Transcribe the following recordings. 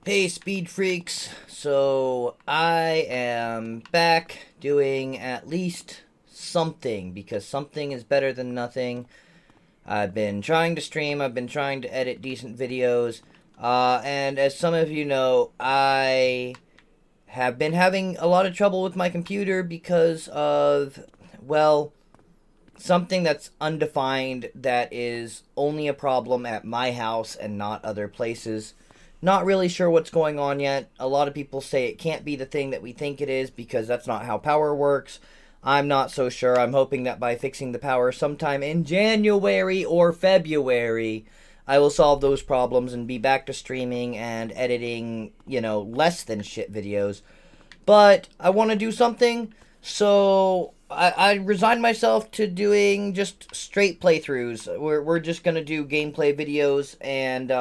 Hey, Speed Freaks. So, I am back doing at least something because something is better than nothing. I've been trying to stream, I've been trying to edit decent videos, and as some of you know, I have been having a lot of trouble with my computer because of, well, something that's undefined that is only a problem at my house and not other places. Not really sure what's going on yet. A lot of people say it can't be the thing that we think it is because that's not how power works. I'm not so sure. I'm hoping that by fixing the power sometime in January or February, I will solve those problems and be back to streaming and editing, less than shit videos. But I want to do something, so I resigned myself to doing just straight playthroughs. We're just gonna do gameplay videos, and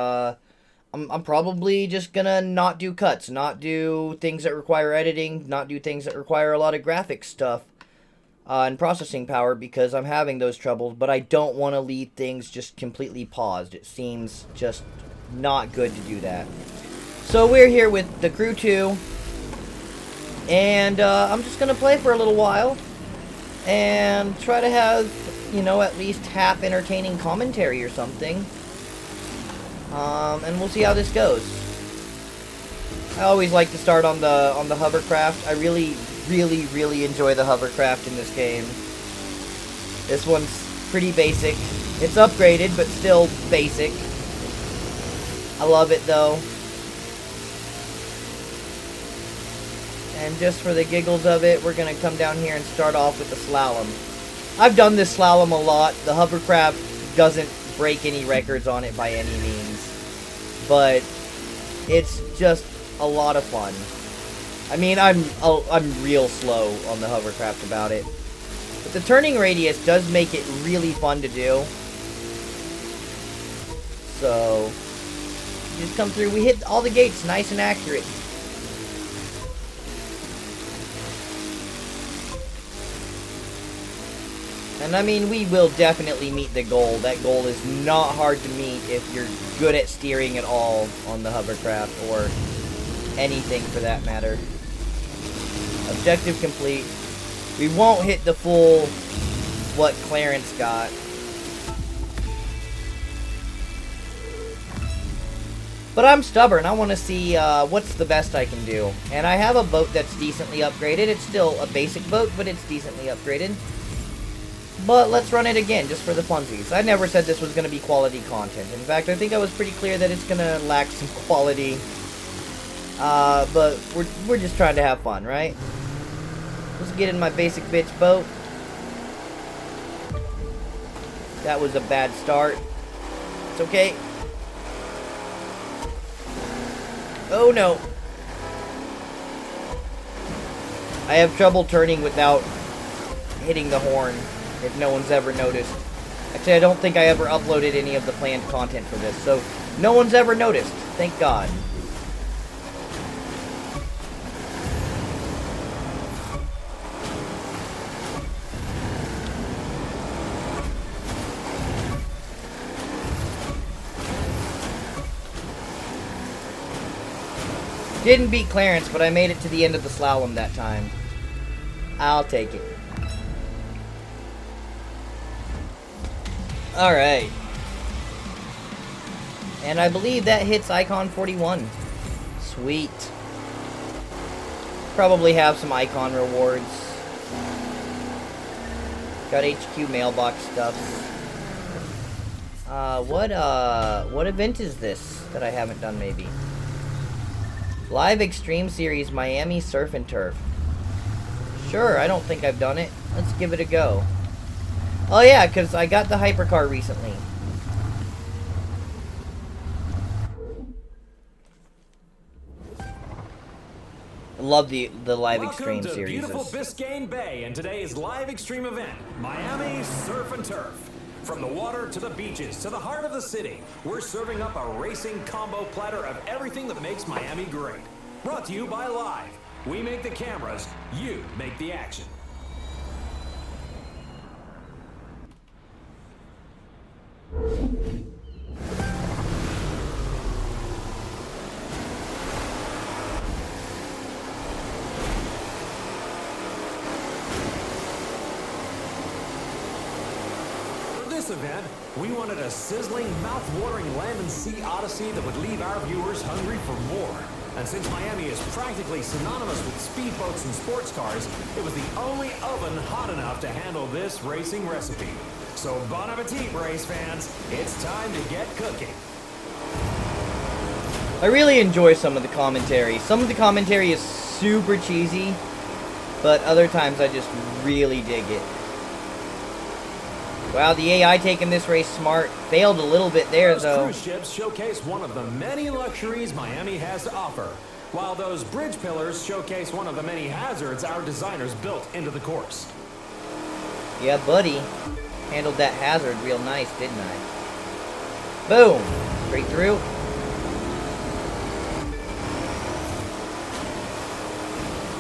I'm probably just gonna not do cuts, not do things that require editing, not do things that require a lot of graphic stuff and processing power because I'm having those troubles. But I don't want to leave things just completely paused. It seems just not good to do that. So we're here with The Crew 2. And I'm just going to play for a little while and try to have, at least half entertaining commentary or something. And we'll see how this goes. I always like to start on the hovercraft. I really, really, really enjoy the hovercraft in this game. This one's pretty basic. It's upgraded, but still basic. I love it, though. And just for the giggles of it, we're going to come down here and start off with the slalom. I've done this slalom a lot. The hovercraft doesn't break any records on it by any means. But it's just a lot of fun. I mean, I'm real slow on the hovercraft about it. But the turning radius does make it really fun to do. So, just come through. We hit all the gates nice and accurate. And I mean, we will definitely meet the goal. That goal is not hard to meet if you're good at steering at all on the hovercraft, or anything for that matter. Objective complete. We won't hit the full what Clarence got. But I'm stubborn. I want to see what's the best I can do. And I have a boat that's decently upgraded. It's still a basic boat, but it's decently upgraded. But let's run it again, just for the funsies. I never said this was going to be quality content. In fact, I think I was pretty clear that it's going to lack some quality. But we're just trying to have fun, right? Let's get in my basic bitch boat. That was a bad start. It's okay. Oh no. I have trouble turning without hitting the horn. If no one's ever noticed. Actually, I don't think I ever uploaded any of the planned content for this, so no one's ever noticed. Thank God. Didn't beat Clarence, but I made it to the end of the slalom that time. I'll take it. Alright. And I believe that hits Icon 41. Sweet. Probably have some Icon rewards. Got HQ mailbox stuff. What event is this that I haven't done maybe? Live Extreme Series Miami Surf and Turf. Sure, I don't think I've done it. Let's give it a go. Oh yeah, because I got the hypercar recently. I love the Live Extreme series. Welcome to beautiful Biscayne Bay and today's Live Extreme event, Miami Surf and Turf. From the water to the beaches to the heart of the city, we're serving up a racing combo platter of everything that makes Miami great. Brought to you by Live. We make the cameras, you make the action. this event, we wanted a sizzling, mouth-watering land and sea odyssey that would leave our viewers hungry for more. And since Miami is practically synonymous with speedboats and sports cars, it was the only oven hot enough to handle this racing recipe. So bon appetit, race fans. It's time to get cooking. I really enjoy some of the commentary. Some of the commentary is super cheesy, but other times I just really dig it. Wow, the AI taking this race smart. Failed a little bit there, Those though. cruise ships showcase one of the many luxuries Miami has to offer, while those bridge pillars showcase one of the many hazards our designers built into the course. Yeah, buddy. Handled that hazard real nice, didn't I? Boom! Straight through.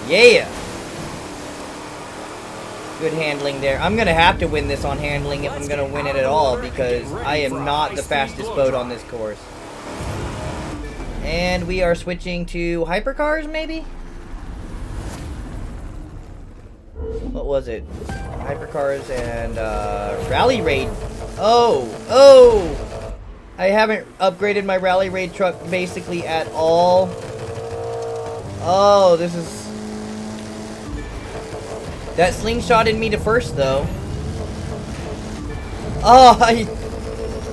Yeah! Good handling there. I'm gonna have to win this on handling if I'm gonna win it at all, because I am not the fastest boat on this course. And we are switching to hypercars, maybe? What was it? Hypercars and Rally Raid. Oh! I haven't upgraded my Rally Raid truck basically at all. Oh, this is... That slingshotted me to first, though. Oh, I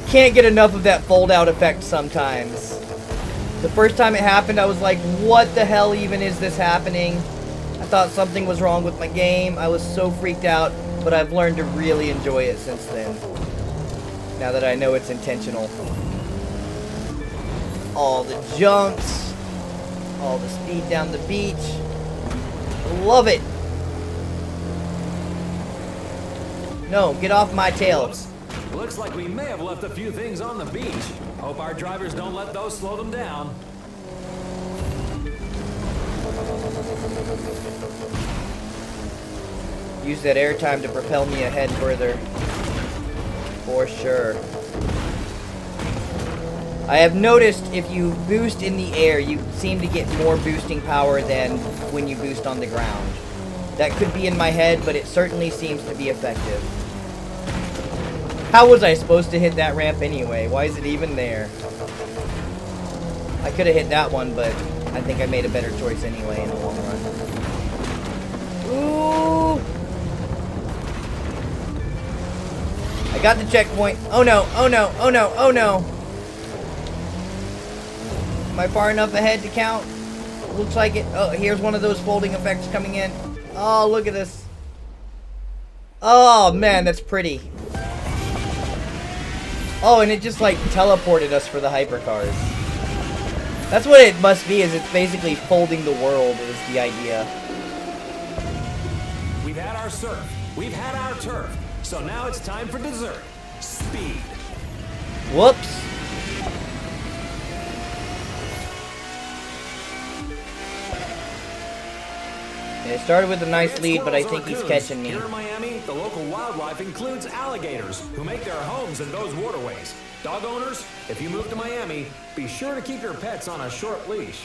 can't get enough of that fold-out effect sometimes. The first time it happened, I was like, what the hell even is this happening? I thought something was wrong with my game. I was so freaked out, but I've learned to really enjoy it since then. Now that I know it's intentional. All the jumps. All the speed down the beach. Love it. No, get off my tail. Whoops. Looks like we may have left a few things on the beach. Hope our drivers don't let those slow them down. Use that airtime to propel me ahead further. For sure. I have noticed if you boost in the air, you seem to get more boosting power than when you boost on the ground. That could be in my head, but it certainly seems to be effective. How was I supposed to hit that ramp anyway? Why is it even there? I could have hit that one, but I think I made a better choice anyway in the long run. Ooh! I got the checkpoint. Oh no, oh no, oh no, oh no! Am I far enough ahead to count? Looks like it. Oh, here's one of those folding effects coming in. Oh, look at this. Oh, man, that's pretty. Oh, and it just, like, teleported us for the hypercars. That's what it must be, is it's basically folding the world is the idea. We've had our surf. We've had our turf. So now it's time for dessert. Speed. Whoops. It started with a nice lead, but I think he's catching me. Here in Miami, the local wildlife includes alligators, who make their homes in those waterways. Dog owners, if you move to Miami, be sure to keep your pets on a short leash.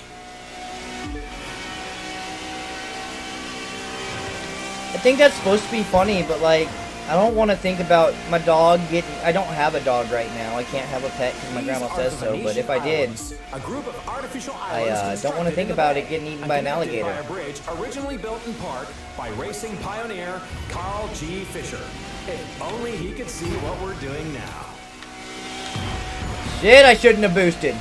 I think that's supposed to be funny, but like, I don't want to think about my dog getting... I don't have a dog right now. I can't have a pet because my grandma says so, but if I did, a group of artificial I don't want to think about it getting eaten by an alligator. By a bridge originally built in part by racing pioneer Carl G. Fisher. If only he could see what we're doing now. Shit, I shouldn't have boosted.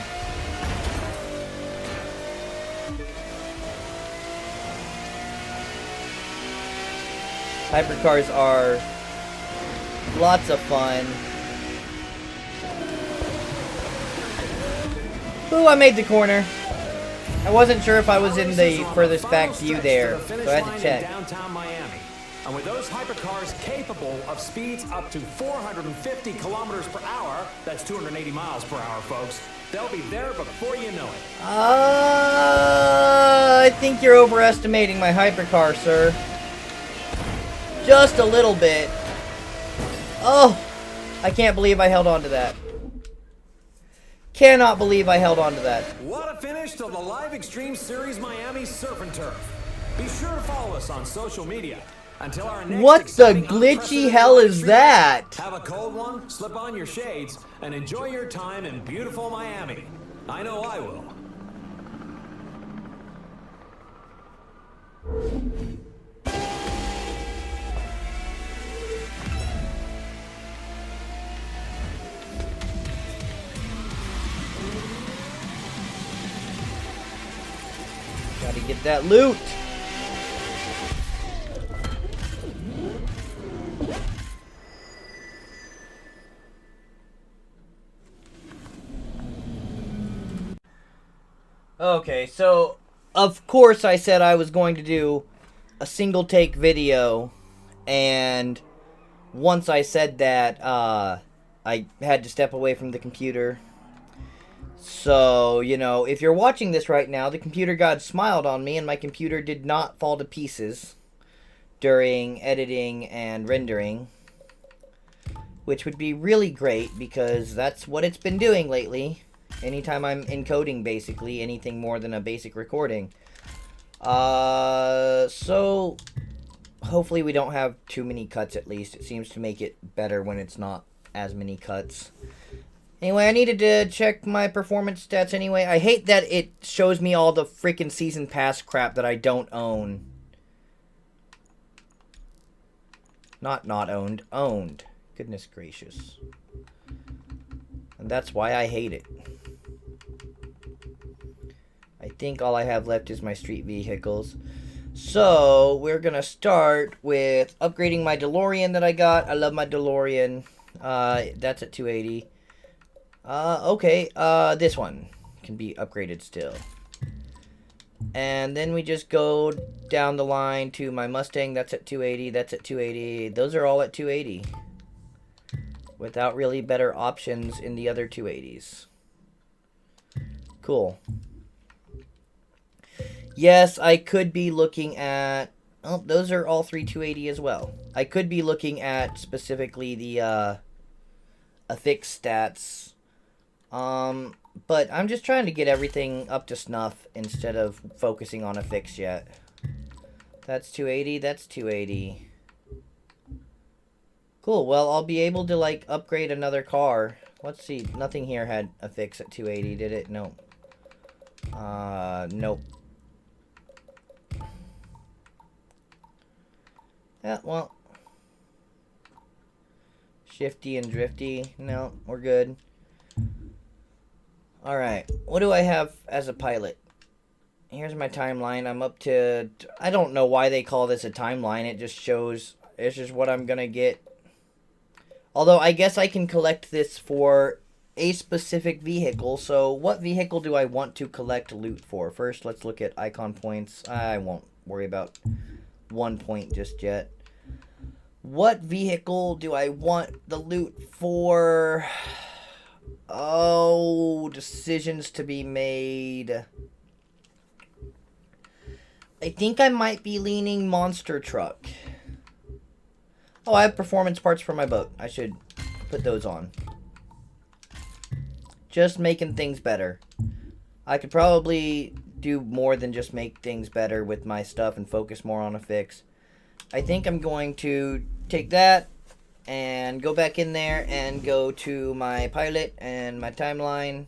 Hypercars are lots of fun. Ooh, I made the corner. I wasn't sure if I was in the furthest back view there, so I had to check. Downtown Miami. And with those hypercars capable of speeds up to 450 kilometers per hour, that's 280 miles per hour, folks, they'll be there before you know it. I think you're overestimating my hypercar, sir. Just a little bit. Oh, I can't believe I held on to that. Cannot believe I held on to that. What a finish to the Live Extreme Series Miami Surf and Turf. Be sure to follow us on social media. Until our next What the exciting, glitchy unprecedented hell live is stream that? event. Have a cold one, slip on your shades, and enjoy your time in beautiful Miami. I know I will. Gotta get that loot. Okay, so of course I said I was going to do a single take video, and once I said that, I had to step away from the computer. So, you know, if you're watching this right now, the computer god smiled on me and my computer did not fall to pieces during editing and rendering, which would be really great because that's what it's been doing lately. Anytime I'm encoding basically anything more than a basic recording. So hopefully we don't have too many cuts at least. It seems to make it better when it's not as many cuts. Anyway, I needed to check my performance stats anyway. I hate that it shows me all the freaking season pass crap that I don't own. Not owned. Owned. Goodness gracious. And that's why I hate it. I think all I have left is my street vehicles. So, we're gonna start with upgrading my DeLorean that I got. I love my DeLorean. That's at 280. Okay, this one can be upgraded still. And then we just go down the line to my Mustang. That's at 280. That's at 280. Those are all at 280. Without really better options in the other 280s. Cool. Yes, I could be looking at... Oh, those are all three 280 as well. I could be looking at specifically the affix stats. But I'm just trying to get everything up to snuff instead of focusing on affix yet. That's 280, that's 280. Cool, well, I'll be able to, like, upgrade another car. Let's see, nothing here had affix at 280, did it? No. Nope. Yeah, well. Shifty and drifty. No, we're good. Alright, what do I have as a pilot? Here's my timeline. I'm up to... I don't know why they call this a timeline. It just shows... It's just what I'm gonna get. Although, I guess I can collect this for a specific vehicle. So, what vehicle do I want to collect loot for? First, let's look at icon points. I won't worry about 1 point just yet. What vehicle do I want the loot for? Oh, decisions to be made. I think I might be leaning monster truck. Oh, I have performance parts for my boat. I should put those on. Just making things better. I could probably do more than just make things better with my stuff and focus more on a fix. I think I'm going to take that and go back in there and go to my pilot and my timeline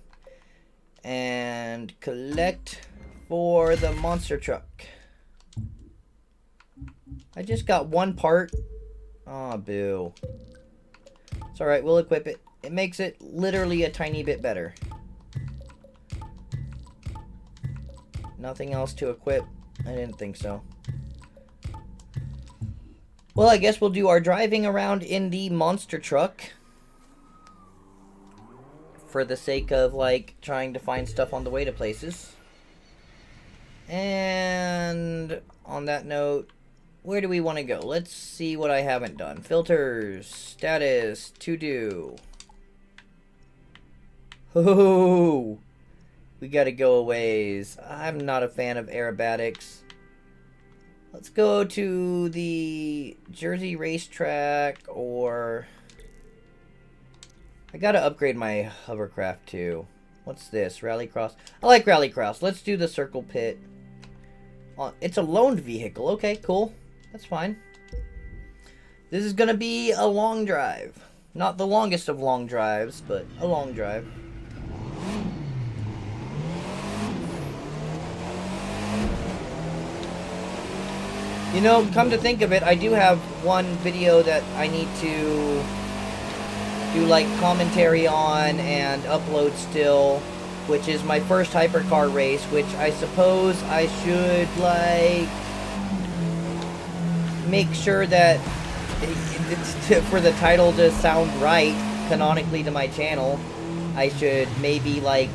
and collect for the monster truck. I just got one part. Aw, boo. It's alright, we'll equip it. It makes it literally a tiny bit better. Nothing else to equip? I didn't think so. Well, I guess we'll do our driving around in the monster truck. For the sake of, like, trying to find stuff on the way to places. And on that note, where do we want to go? Let's see what I haven't done. Filters, status, to do. Oh, we gotta go a ways. I'm not a fan of aerobatics. Let's go to the Jersey racetrack, or... I gotta upgrade my hovercraft too. What's this? Rallycross? I like Rallycross. Let's do the circle pit. It's a loaned vehicle. Okay, cool. That's fine. This is gonna be a long drive. Not the longest of long drives, but a long drive. You know, come to think of it, I do have one video that I need to do like commentary on and upload still, which is my first hypercar race, which I suppose I should like make sure that it's for the title to sound right canonically to my channel. I should maybe like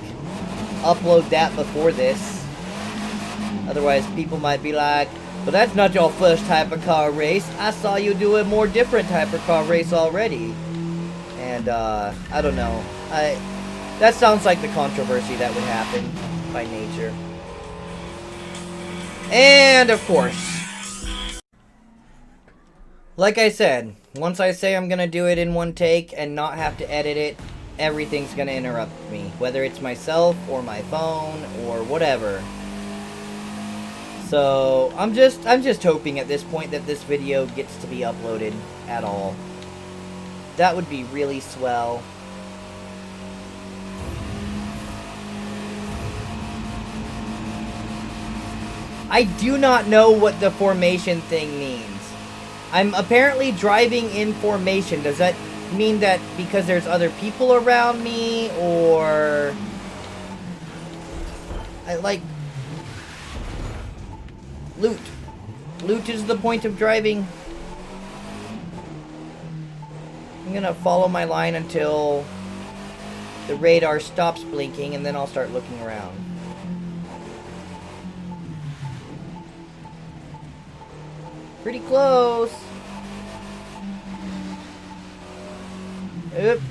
upload that before this. Otherwise people might be like, but that's not your first hypercar race. I saw you do a more different hypercar race already. And, I don't know. That sounds like the controversy that would happen by nature. And, of course, like I said, once I say I'm gonna do it in one take and not have to edit it, everything's gonna interrupt me. Whether it's myself or my phone or whatever. So, I'm just hoping at this point that this video gets to be uploaded at all. That would be really swell. I do not know what the formation thing means. I'm apparently driving in formation. Does that mean that because there's other people around me, or... Loot. Loot is the point of driving. I'm gonna follow my line until the radar stops blinking, and then I'll start looking around. Pretty close. Oop.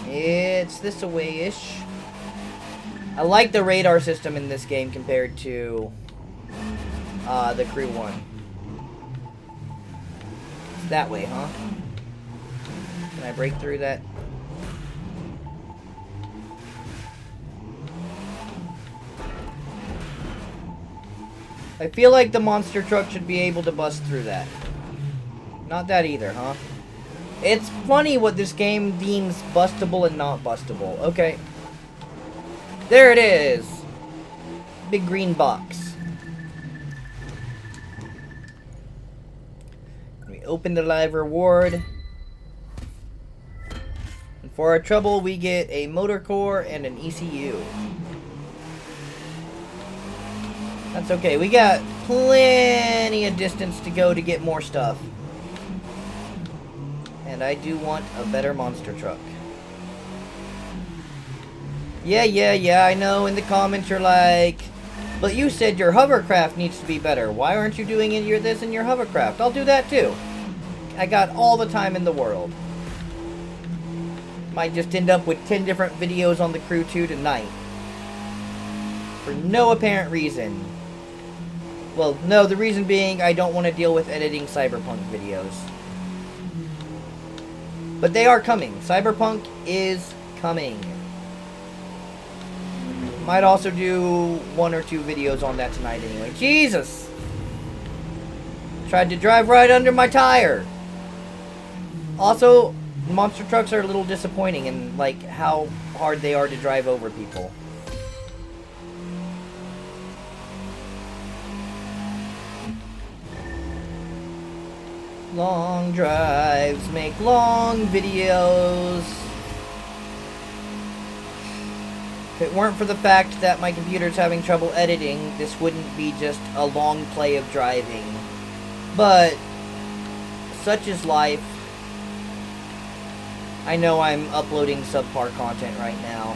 It's this away-ish. I like the radar system in this game compared to the Crew one. It's that way, huh? Can I break through that? I feel like the monster truck should be able to bust through that. Not that either, huh? It's funny what this game deems bustable and not bustable. Okay. There it is! Big green box. We open the live reward. And for our trouble, we get a motor core and an ECU. That's okay. We got plenty of distance to go to get more stuff. And I do want a better monster truck. Yeah, I know. In the comments you're like, but you said your hovercraft needs to be better. Why aren't you doing this in your hovercraft? I'll do that too. I got all the time in the world. Might just end up with 10 different videos on the Crew 2 tonight. For no apparent reason. Well, no, the reason being I don't want to deal with editing Cyberpunk videos. But they are coming. Cyberpunk is coming. Might also do 1 or 2 videos on that tonight anyway. Jesus! Tried to drive right under my tire. Also, monster trucks are a little disappointing in like how hard they are to drive over people. Long drives make long videos. If it weren't for the fact that my computer's having trouble editing, this wouldn't be just a long play of driving. But such is life. I know I'm uploading subpar content right now.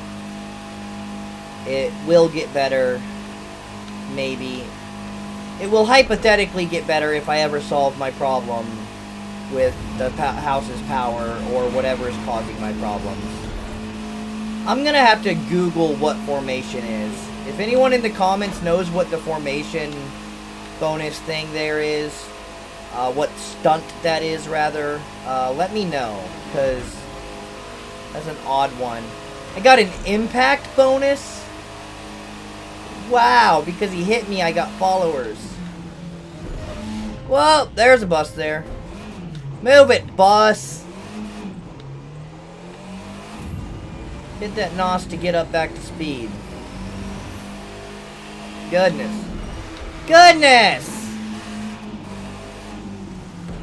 It will get better. Maybe. It will hypothetically get better if I ever solve my problem with the house's power or whatever is causing my problems. I'm gonna have to Google what formation is. If anyone in the comments knows what the formation bonus thing there is, what stunt that is rather, let me know, because that's an odd one. I got an impact bonus? Wow, because he hit me, I got followers. Whoa, there's a bus there. Move it, bus. Hit that NOS to get up back to speed. Goodness. Goodness!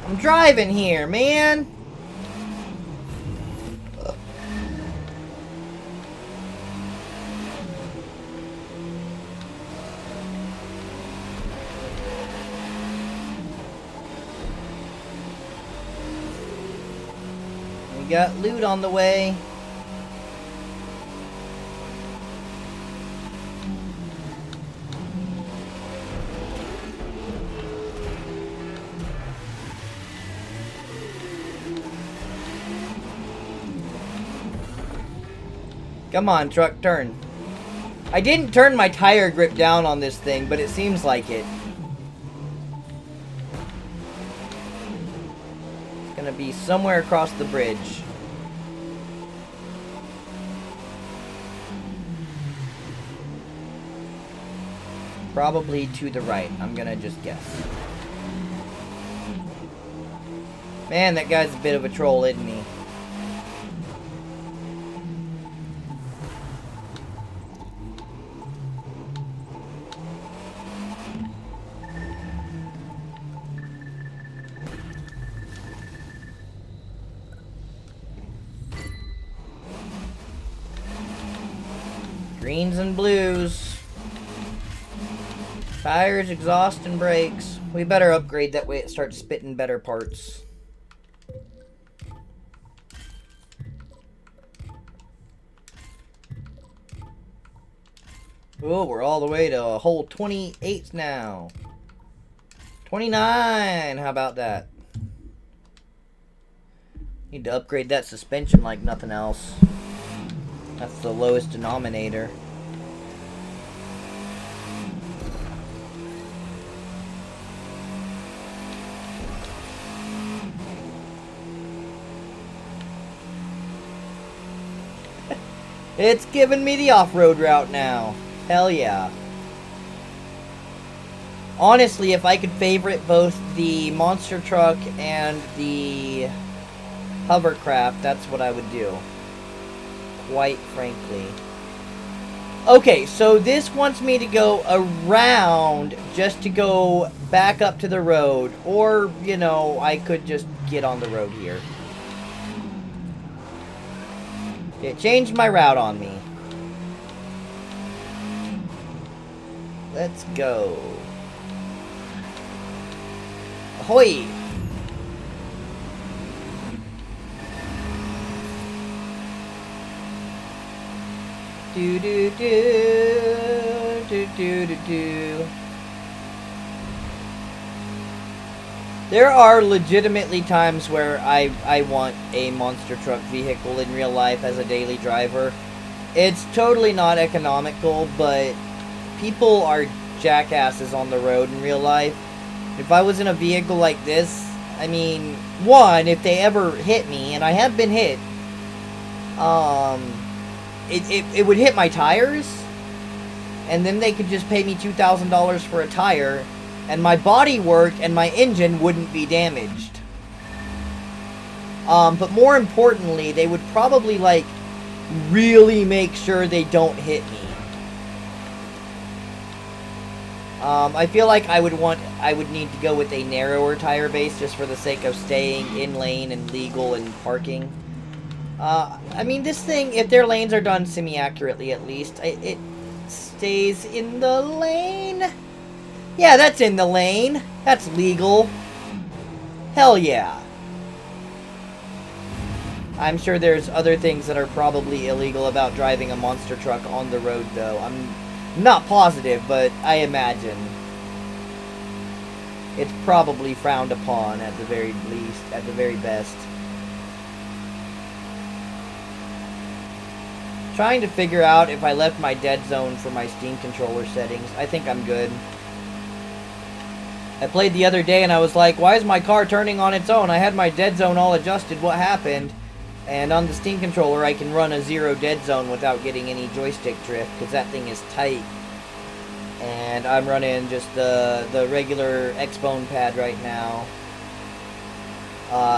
I'm driving here, man. We got loot on the way. Come on, truck, turn. I didn't turn my tire grip down on this thing, but it seems like it. It's gonna be somewhere across the bridge. Probably to the right, I'm gonna just guess. Man, that guy's a bit of a troll, isn't he? Greens and blues. Tires, exhaust, and brakes. We better upgrade, that way it starts spitting better parts. Oh, we're all the way to a whole 28 now. 29, how about that? Need to upgrade that suspension like nothing else. That's the lowest denominator. It's giving me the off-road route now. Hell yeah. Honestly, if I could favorite both the monster truck and the hovercraft, that's what I would do. Quite frankly. Okay, so this wants me to go around just to go back up to the road. Or, you know, I could just get on the road here. It changed my route on me. Let's go. Ahoy! Do do do do do do do. There are legitimately times where I want a monster truck vehicle in real life as a daily driver. It's totally not economical, but people are jackasses on the road in real life. If I was in a vehicle like this, I mean, one, if they ever hit me, and I have been hit, it would hit my tires, and then they could just pay me $2,000 for a tire, and my body work and my engine wouldn't be damaged. But more importantly, they would probably, like, really make sure they don't hit me. I feel like I would need to go with a narrower tire base just for the sake of staying in lane and legal and parking. I mean, this thing, if their lanes are done semi-accurately at least, it stays in the lane. Yeah, that's in the lane. That's legal. Hell yeah. I'm sure there's other things that are probably illegal about driving a monster truck on the road, though. I'm not positive, but I imagine. It's probably frowned upon at the very least, at the very best. Trying to figure out if I left my dead zone for my Steam controller settings. I think I'm good. I played the other day and I was like, why is my car turning on its own? I had my dead zone all adjusted. What happened? And on the Steam controller, I can run a 0 dead zone without getting any joystick drift, because that thing is tight. And I'm running just the regular Xbone pad right now.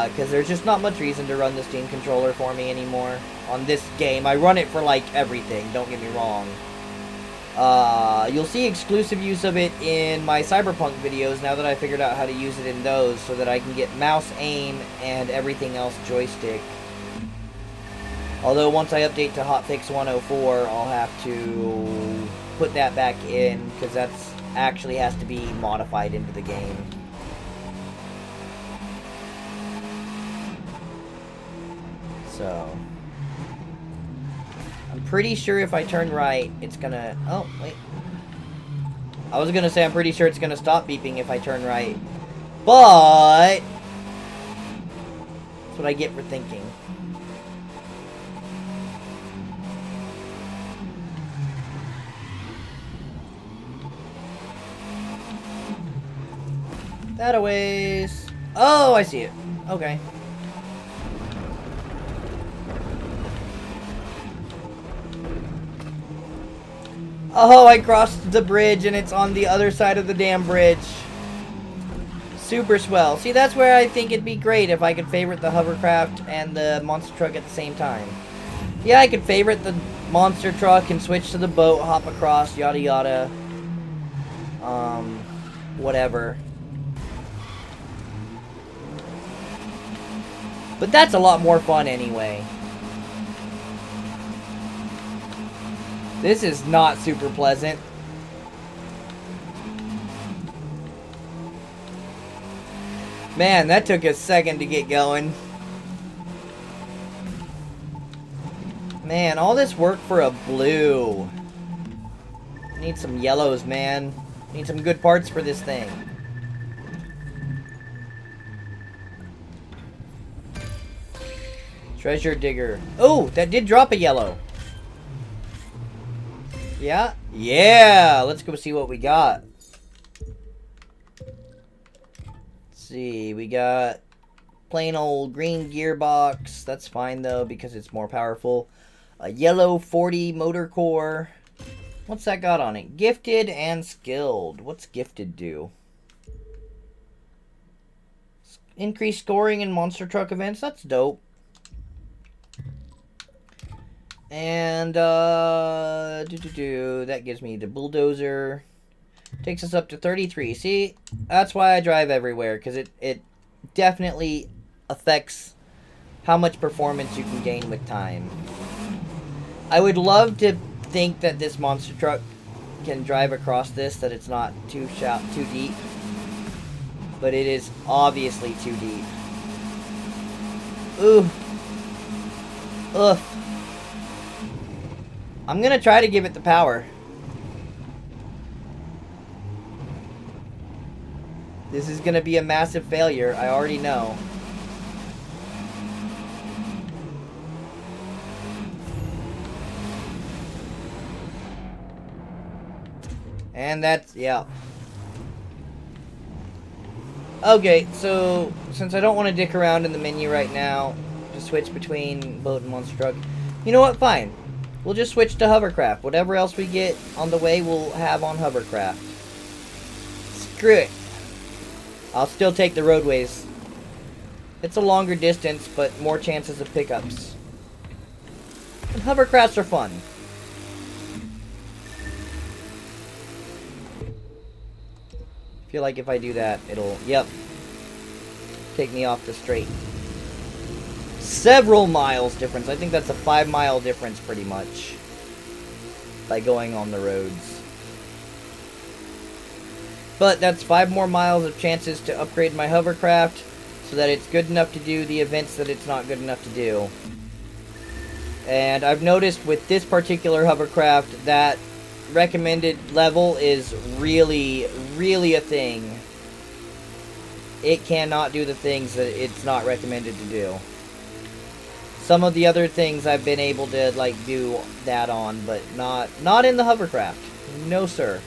Because there's just not much reason to run the Steam controller for me anymore on this game. I run it for, like, everything, don't get me wrong. You'll see exclusive use of it in my Cyberpunk videos now that I figured out how to use it in those, so that I can get mouse aim and everything else joystick. Although once I update to Hotfix 104, I'll have to put that back in, because that's actually has to be modified into the game. So, I'm pretty sure if I turn right, it's gonna... Oh, wait. I was gonna say I'm pretty sure it's gonna stop beeping if I turn right. But... that's what I get for thinking. That a ways. Oh, I see it. Okay. Oh, I crossed the bridge and it's on the other side of the damn bridge. Super swell. See, that's where I think it'd be great if I could favorite the hovercraft and the monster truck at the same time. Yeah, I could favorite the monster truck and switch to the boat, hop across, yada yada. Whatever. But that's a lot more fun anyway. This is not super pleasant. Man, that took a second to get going. Man, all this work for a blue. Need some yellows, man. Need some good parts for this thing. Treasure digger. Oh, that did drop a yellow. Yeah? Yeah! Let's go see what we got. Let's see. We got plain old green gearbox. That's fine, though, because it's more powerful. A yellow 40 motor core. What's that got on it? Gifted and skilled. What's gifted do? Increased scoring in monster truck events. That's dope. And, that gives me the bulldozer. Takes us up to 33. See, that's why I drive everywhere, because it definitely affects how much performance you can gain with time. I would love to think that this monster truck can drive across this, that it's not too deep. But it is obviously too deep. Ooh. Ugh. I'm gonna try to give it the power. This is gonna be a massive failure, I already know. And that's, yeah. Okay, so, since I don't want to dick around in the menu right now, to switch between boat and monster truck, you know what, fine. We'll just switch to hovercraft. Whatever else we get on the way, we'll have on hovercraft. Screw it. I'll still take the roadways. It's a longer distance, but more chances of pickups. And hovercrafts are fun. I feel like if I do that, it'll, yep, take me off the straight. Several miles difference. I think that's a 5-mile difference pretty much by going on the roads. But that's 5 more miles of chances to upgrade my hovercraft so that it's good enough to do the events that it's not good enough to do. And I've noticed with this particular hovercraft that recommended level is really, really a thing. It cannot do the things that it's not recommended to do. Some of the other things I've been able to, like, do that on, but not in the hovercraft. No, sir.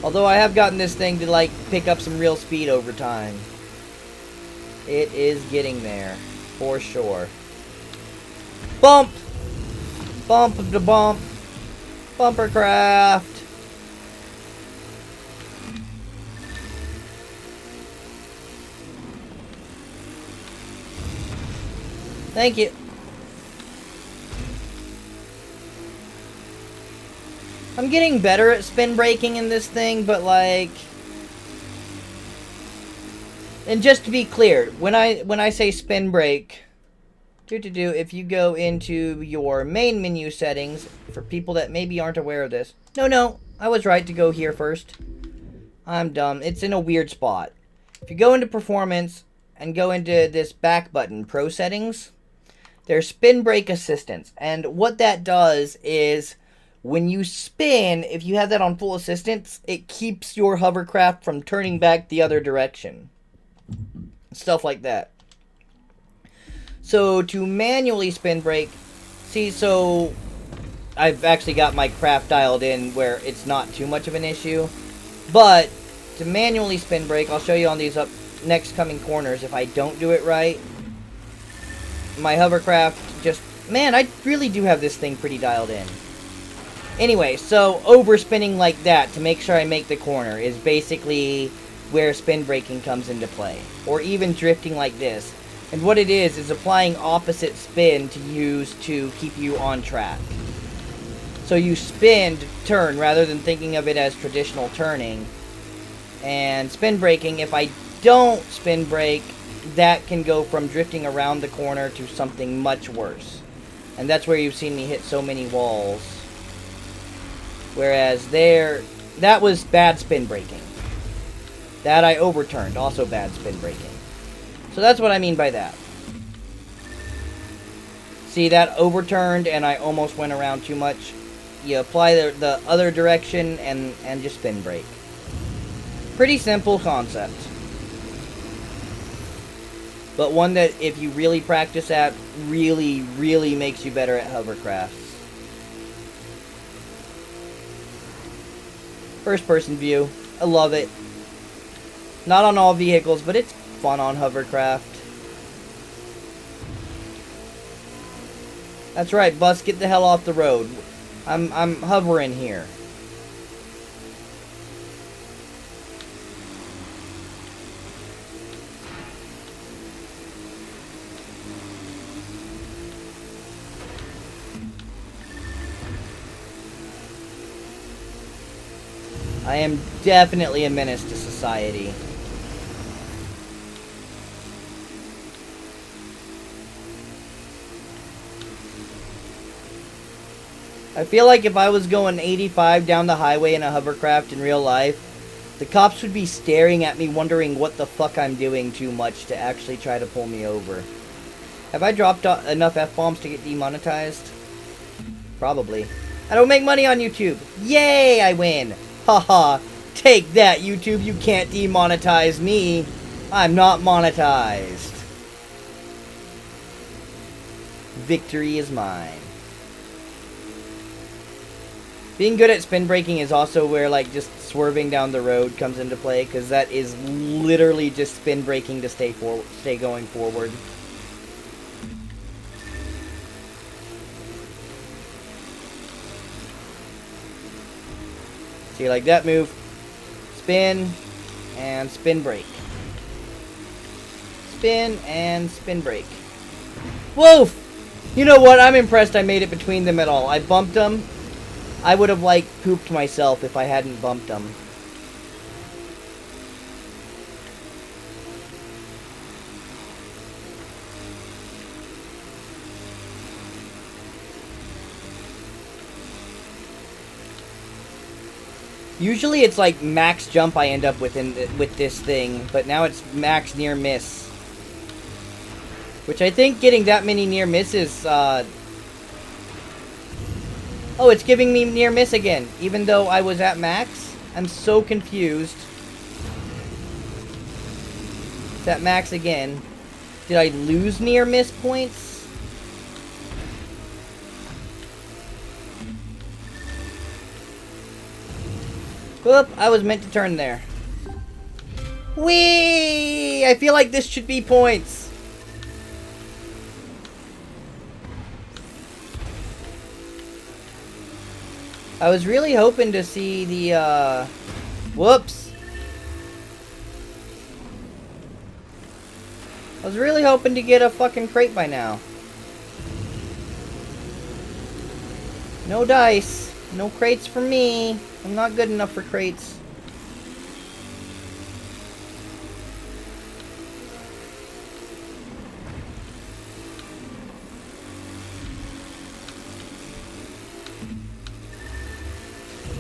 Although I have gotten this thing to, like, pick up some real speed over time. It is getting there, for sure. Bump! Bump to bump. Bumper craft. Thank you. I'm getting better at spin braking in this thing, but like... And just to be clear, when I say spin brake, if you go into your main menu settings, for people that maybe aren't aware of this... No, I was right to go here first. I'm dumb. It's in a weird spot. If you go into performance and go into this back button, pro settings, there's spin brake assistance. And what that does is... When you spin, if you have that on full assistance, it keeps your hovercraft from turning back the other direction. Stuff like that. So, to manually spin brake, see, so I've actually got my craft dialed in where it's not too much of an issue. But, to manually spin brake, I'll show you on these next coming corners, if I don't do it right, my hovercraft just... Man, I really do have this thing pretty dialed in. Anyway, so overspinning like that to make sure I make the corner is basically where spin braking comes into play. Or even drifting like this. And what it is applying opposite spin to use to keep you on track. So you spin to turn rather than thinking of it as traditional turning. And spin braking, if I don't spin brake, that can go from drifting around the corner to something much worse. And that's where you've seen me hit so many walls. Whereas that was bad spin braking. That I overturned, also bad spin braking. So that's what I mean by that. See, that overturned and I almost went around too much. You apply the other direction and just spin brake. Pretty simple concept. But one that if you really practice at, really, really makes you better at hovercrafts. First person view. I love it. Not on all vehicles, but it's fun on hovercraft. That's right, bus, get the hell off the road. I'm hovering here. I am definitely a menace to society. I feel like if I was going 85 down the highway in a hovercraft in real life, the cops would be staring at me wondering what the fuck I'm doing too much to actually try to pull me over. Have I dropped enough F-bombs to get demonetized? Probably. I don't make money on YouTube. Yay, I win. Haha, take that, YouTube. You can't demonetize me. I'm not monetized. Victory is mine. Being good at spin braking is also where, like, just swerving down the road comes into play, because that is literally just spin braking to stay going forward. See, like that move, spin, and spin brake. Spin, and spin brake. Whoa! You know what? I'm impressed I made it between them at all. I bumped them. I would have, like, pooped myself if I hadn't bumped them. Usually it's like max jump I end up with with this thing, but now it's max near miss. Which I think getting that many near misses, oh, it's giving me near miss again, even though I was at max. I'm so confused. It's at max again. Did I lose near miss points? Whoop, I was meant to turn there. Whee! I feel like this should be points. I was really hoping to see the, whoops. I was really hoping to get a fucking crate by now. No dice. No crates for me. I'm not good enough for crates.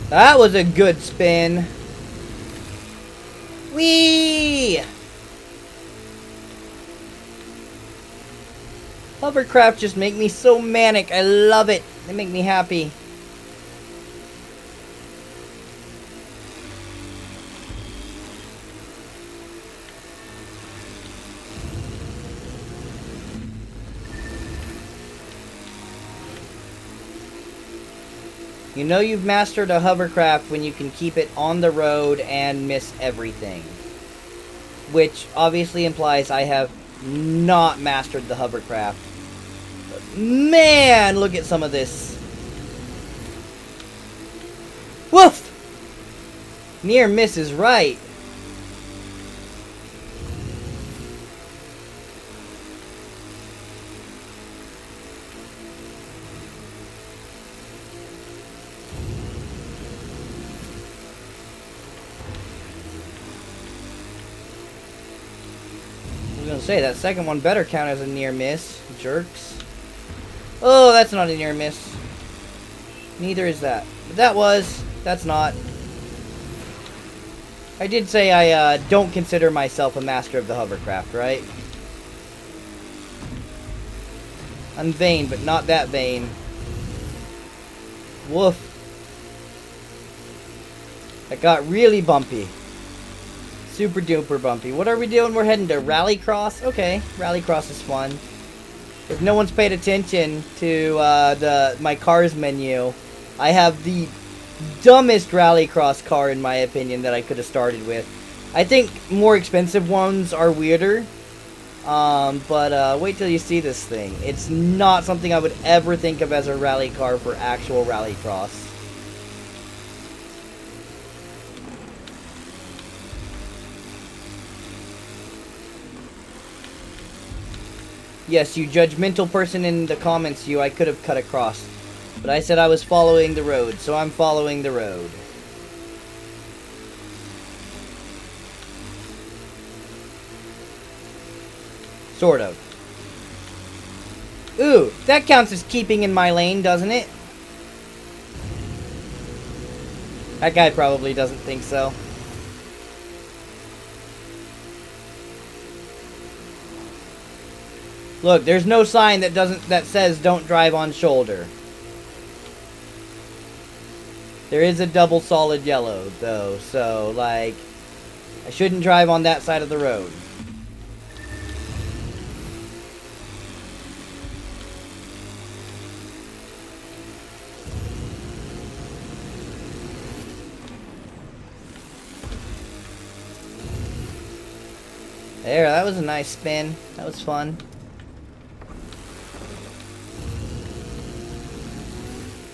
That was a good spin. Whee! Hovercraft just make me so manic. I love it. They make me happy. You know you've mastered a hovercraft when you can keep it on the road and miss everything. Which obviously implies I have not mastered the hovercraft. But man, look at some of this. Woof! Near miss is right. I was gonna say, that second one better count as a near miss, jerks. Oh, that's not a near miss. Neither is that. But that was. That's not. I did say I don't consider myself a master of the hovercraft, right? I'm vain, but not that vain. Woof. That got really bumpy. Super duper bumpy. What are we doing? We're heading to Rallycross? Okay, Rallycross is fun. If no one's paid attention to my cars menu, I have the dumbest Rallycross car in my opinion that I could have started with. I think more expensive ones are weirder. But wait till you see this thing. It's not something I would ever think of as a rally car for actual Rallycross. Yes, you judgmental person in the comments, I could have cut across. But I said I was following the road, so I'm following the road. Sort of. Ooh, that counts as keeping in my lane, doesn't it? That guy probably doesn't think so. Look, there's no sign that says don't drive on shoulder. There is a double solid yellow though, so like I shouldn't drive on that side of the road. There, that was a nice spin. That was fun.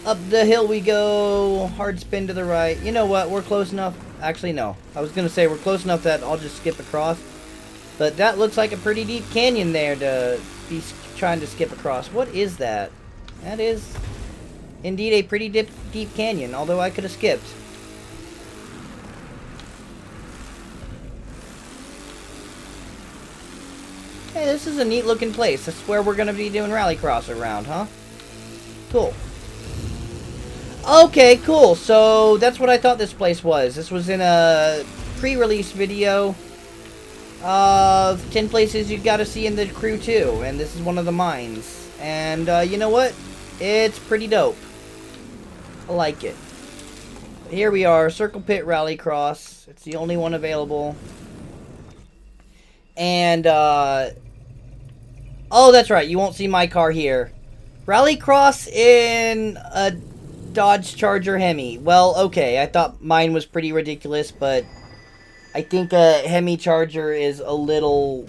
Up the hill we go. Hard spin to the right. You know what? We're close enough. Actually, no. I was going to say we're close enough that I'll just skip across. But that looks like a pretty deep canyon there to be trying to skip across. What is that? That is indeed a pretty deep canyon, although I could have skipped. Hey, this is a neat looking place. That's where we're going to be doing Rallycross around, huh? Cool. Okay, cool. So that's what I thought this place was. This was in a pre-release video of 10 places you gotta see in the Crew 2. And this is one of the mines. And you know what? It's pretty dope. I like it. Here we are, Circle Pit Rallycross. It's the only one available. And, oh, that's right. You won't see my car here. Rallycross in a Dodge Charger Hemi. Well, okay. I thought mine was pretty ridiculous, but I think a Hemi Charger is a little...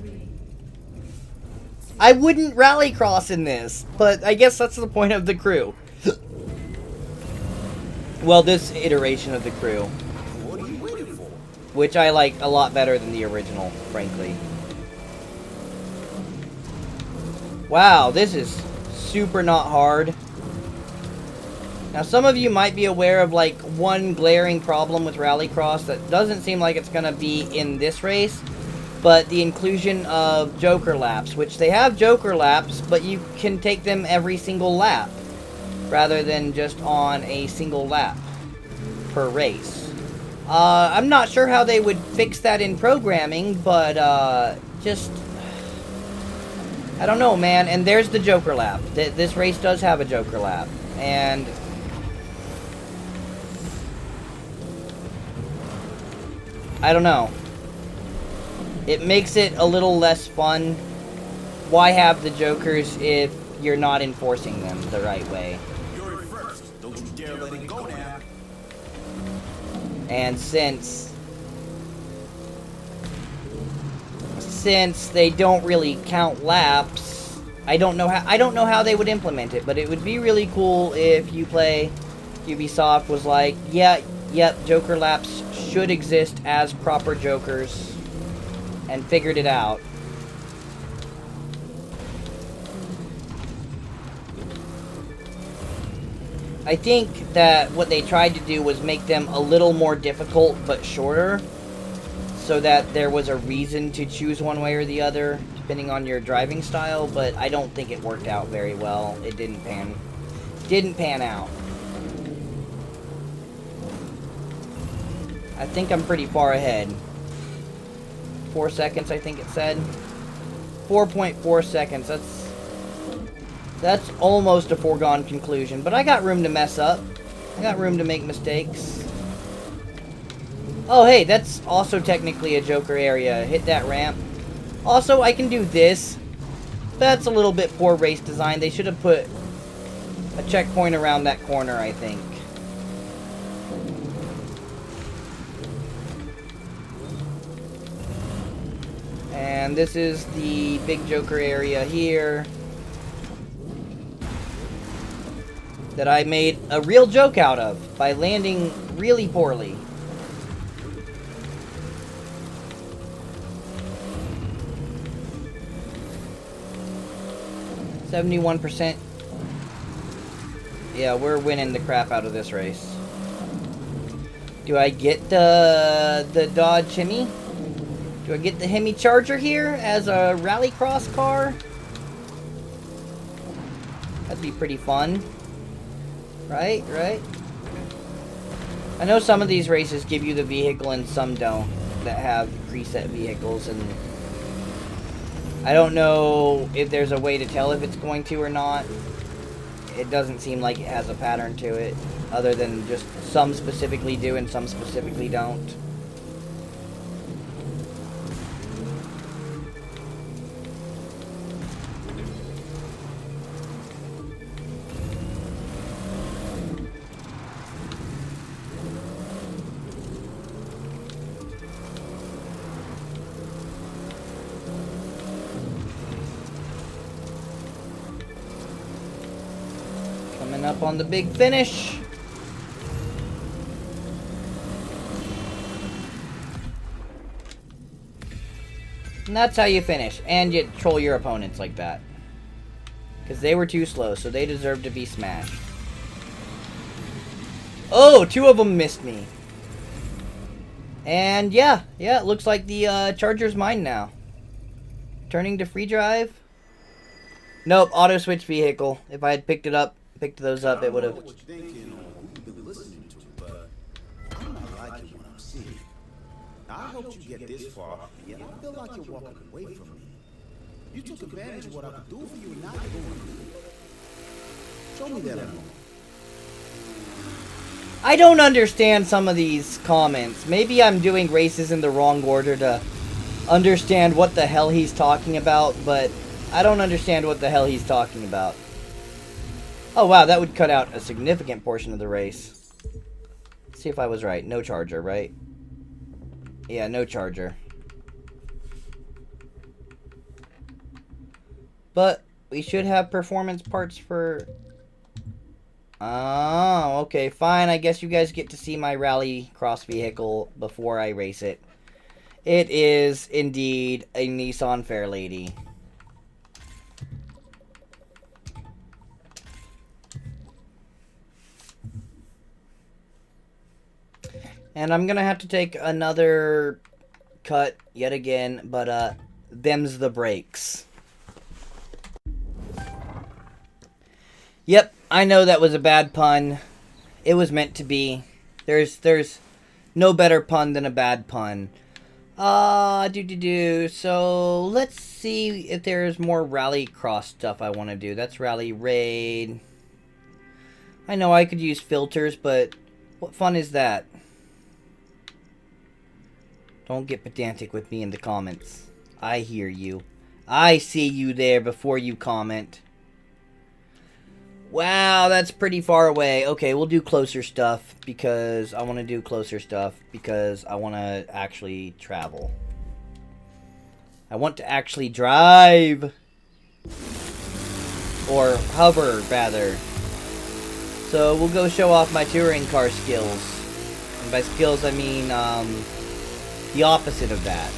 I wouldn't Rallycross in this, but I guess that's the point of the Crew. Well, this iteration of the crew. What are you waiting for? Which I like a lot better than the original, frankly. Wow, this is super not hard. Now, some of you might be aware of, like, one glaring problem with Rallycross that doesn't seem like it's going to be in this race, but the inclusion of Joker laps, which they have Joker laps, but you can take them every single lap, rather than just on a single lap per race. I'm not sure how they would fix that in programming, but, just... I don't know, man. And there's the Joker lap. This race does have a Joker lap. And... I don't know. It makes it a little less fun. Why have the Jokers if you're not enforcing them the right way? You're in first. Don't you dare let it go now. And since they don't really count laps, I don't know how they would implement it, but it would be really cool if Ubisoft was like, yep, Joker laps should exist as proper Jokers, and figured it out. I think that what they tried to do was make them a little more difficult but shorter, so that there was a reason to choose one way or the other, depending on your driving style, but I don't think it worked out very well. It didn't pan out. I think I'm pretty far ahead. 4 seconds, I think it said. 4.4 seconds, that's almost a foregone conclusion, but I got room to mess up. I got room to make mistakes. Oh, hey, that's also technically a Joker area. Hit that ramp. Also, I can do this. That's a little bit poor race design. They should have put a checkpoint around that corner, I think. And this is the big Joker area here that I made a real joke out of by landing really poorly. %. Yeah, we're winning the crap out of this race. Do I get the Dodge Hemi? Do I get the Hemi Charger here as a Rallycross car? That'd be pretty fun. Right? I know some of these races give you the vehicle and some don't, that have preset vehicles, and I don't know if there's a way to tell if it's going to or not. It doesn't seem like it has a pattern to it, other than just some specifically do and some specifically don't. Coming up on the big finish. And that's how you finish. And you troll your opponents like that. Because they were too slow, so they deserve to be smashed. Oh, 2 of them missed me. And yeah, it looks like the Charger's mine now. Turning to free drive. Nope, auto switch vehicle. If I had picked those up, it would have. I don't know what you're thinking or who you've been listening to, but I'm not liking what I'm seeing. I helped you get this far, yet I feel like you're walking away from me. You took advantage of what I could do for you, and now you're going to leave. Show me that I'm wrong. I don't understand some of these comments. Maybe I'm doing races in the wrong order to understand what the hell he's talking about, but I don't understand what the hell he's talking about. Oh wow, that would cut out a significant portion of the race. Let's see if I was right. No Charger, right? Yeah, no Charger. But we should have performance parts for... Oh, okay, fine. I guess you guys get to see my rally cross vehicle before I race it. It is indeed a Nissan Fairlady. And I'm gonna have to take another cut yet again, but them's the brakes. Yep, I know that was a bad pun. It was meant to be. There's no better pun than a bad pun. So let's see if there's more rallycross stuff I want to do. That's rally raid. I know I could use filters, but what fun is that? Don't get pedantic with me in the comments. I hear you. I see you there before you comment. Wow, that's pretty far away. Okay, we'll do closer stuff because I want to do closer stuff because I want to actually travel. I want to actually drive. Or hover, rather. So we'll go show off my touring car skills. And by skills, I mean, the opposite of that.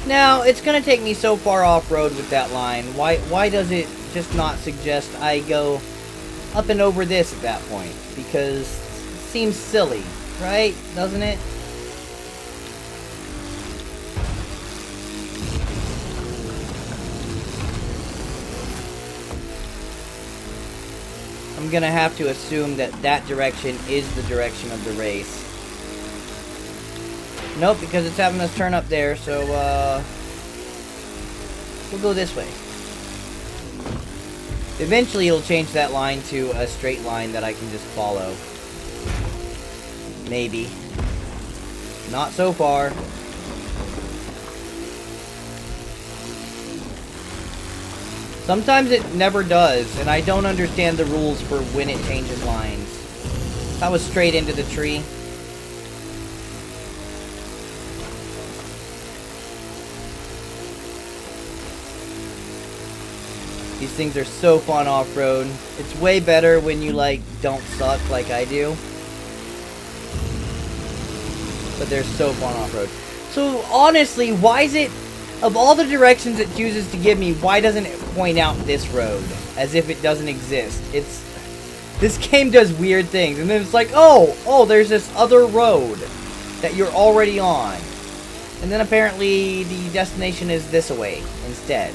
Now, it's going to take me so far off-road with that line. Why does it just not suggest I go up and over this at that point? Because it seems silly, right? Doesn't it? I'm going to have to assume that that direction is the direction of the race. Nope, because it's having us turn up there, so, we'll go this way. Eventually it'll change that line to a straight line that I can just follow. Maybe. Not so far. Sometimes it never does, and I don't understand the rules for when it changes lines. That was straight into the tree. These things are so fun off-road. It's way better when you, like, don't suck like I do. But they're so fun off-road. So, honestly, why is it... Of all the directions it chooses to give me, why doesn't it point out this road? As if it doesn't exist. It's... This game does weird things. And then it's like, oh, there's this other road that you're already on. And then apparently the destination is this way instead.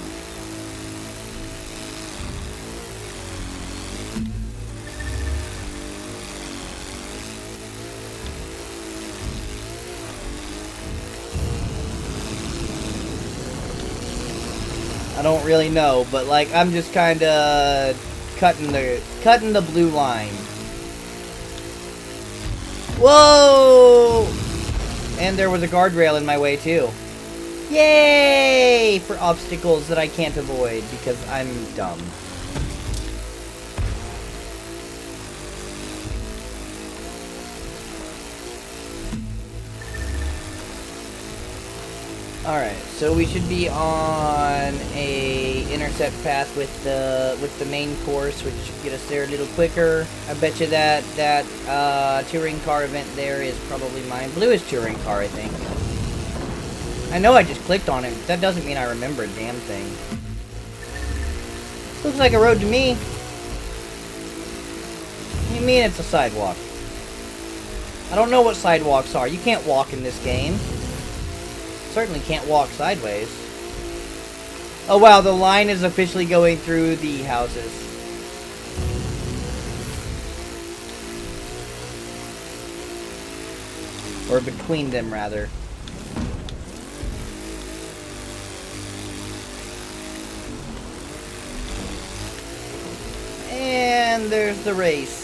I don't really know, but like I'm just kind of cutting the blue line. Whoa! And there was a guardrail in my way too. Yay! For obstacles that I can't avoid because I'm dumb. Alright, so we should be on a intercept path with the main course, which should get us there a little quicker. I bet you that touring car event there is probably my bluest touring car, I think. I know I just clicked on it, but that doesn't mean I remember a damn thing. Looks like a road to me. What do you mean it's a sidewalk? I don't know what sidewalks are. You can't walk in this game. Certainly can't walk sideways. Oh wow, the line is officially going through the houses. Or between them, rather. And there's the race.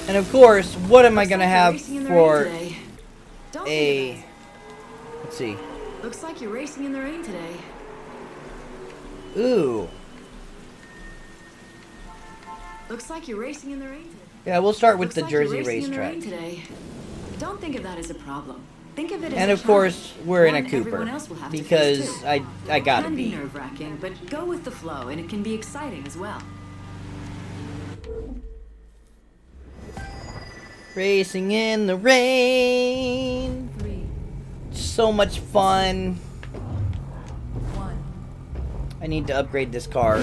And of course, what am I gonna have for a... Let's see. Looks like you're racing in the rain today. Ooh. Looks like you're racing in the rain. Yeah, we'll start with Looks the like you're Jersey racing in the racetrack. rain today. Don't think of that as a problem. Think of it as And a of course, challenge. we're in a One everyone Cooper. else will have to face Because too. I gotta It can be be. nerve-wracking, but go with the flow, and it can be exciting as well. Racing in the rain. 3, So much fun. 1. I need to upgrade this car.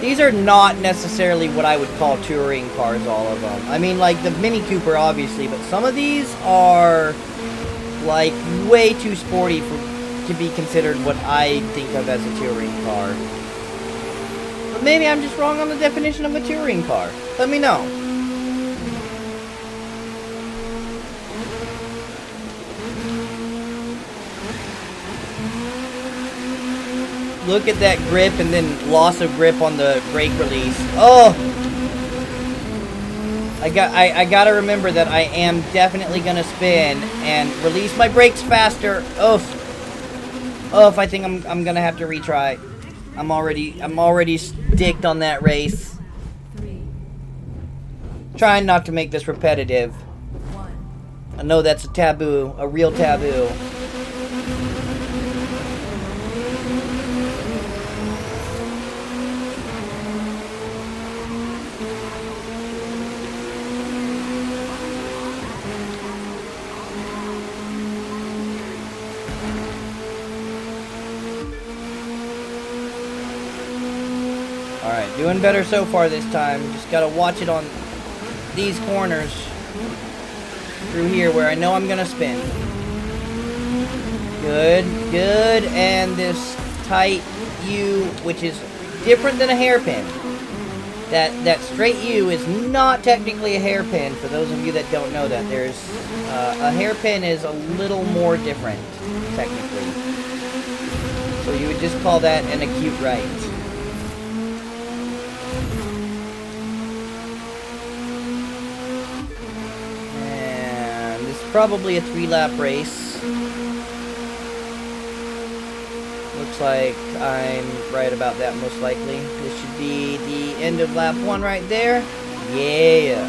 These are not necessarily what I would call touring cars, all of them. I mean, like the Mini Cooper, obviously, but some of these are, like, way too sporty to be considered what I think of as a touring car. But maybe I'm just wrong on the definition of a touring car. Let me know. Look at that grip and then loss of grip on the brake release. Oh! I gotta remember that I am definitely gonna spin and release my brakes faster. Oh, I think I'm gonna have to retry. I'm already sticked on that race. 3, Trying not to make this repetitive. 1. I know that's a taboo, a real taboo. Alright, doing better so far this time. Just gotta watch it on these corners through here where I know I'm gonna spin. Good, good, and this tight U, which is different than a hairpin. That straight U is not technically a hairpin, for those of you that don't know that. There's, a hairpin is a little more different, technically. So you would just call that an acute right. And this is probably a 3-lap race. Looks like I'm right about that, most likely. This should be the end of lap 1 right there. Yeah.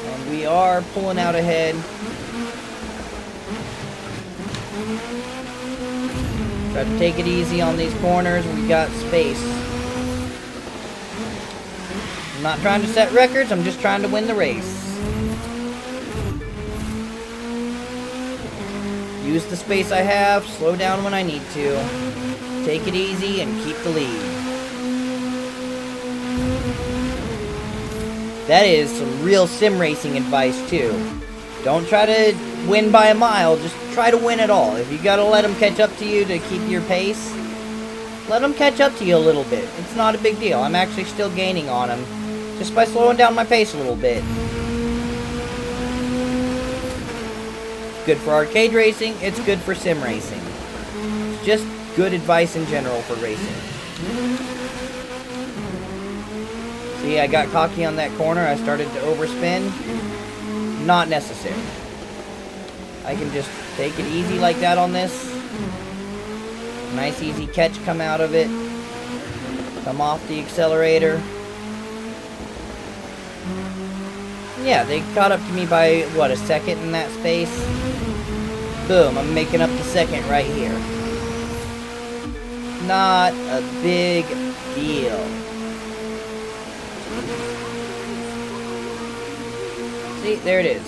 And we are pulling out ahead. Try to take it easy on these corners. We got space. I'm not trying to set records. I'm just trying to win the race. Use the space I have, slow down when I need to. Take it easy and keep the lead. That is some real sim racing advice too. Don't try to win by a mile, just try to win it all. If you gotta let them catch up to you to keep your pace, let them catch up to you a little bit. It's not a big deal. I'm actually still gaining on them just by slowing down my pace a little bit. Good for arcade racing, it's good for sim racing. It's just good advice in general for racing. See, I got cocky on that corner, I started to overspin. Not necessary. I can just take it easy like that on this. Nice easy catch come out of it. Come off the accelerator. Yeah, they caught up to me by, what, a second in that space? Boom, I'm making up the second right here. Not a big deal. See, there it is.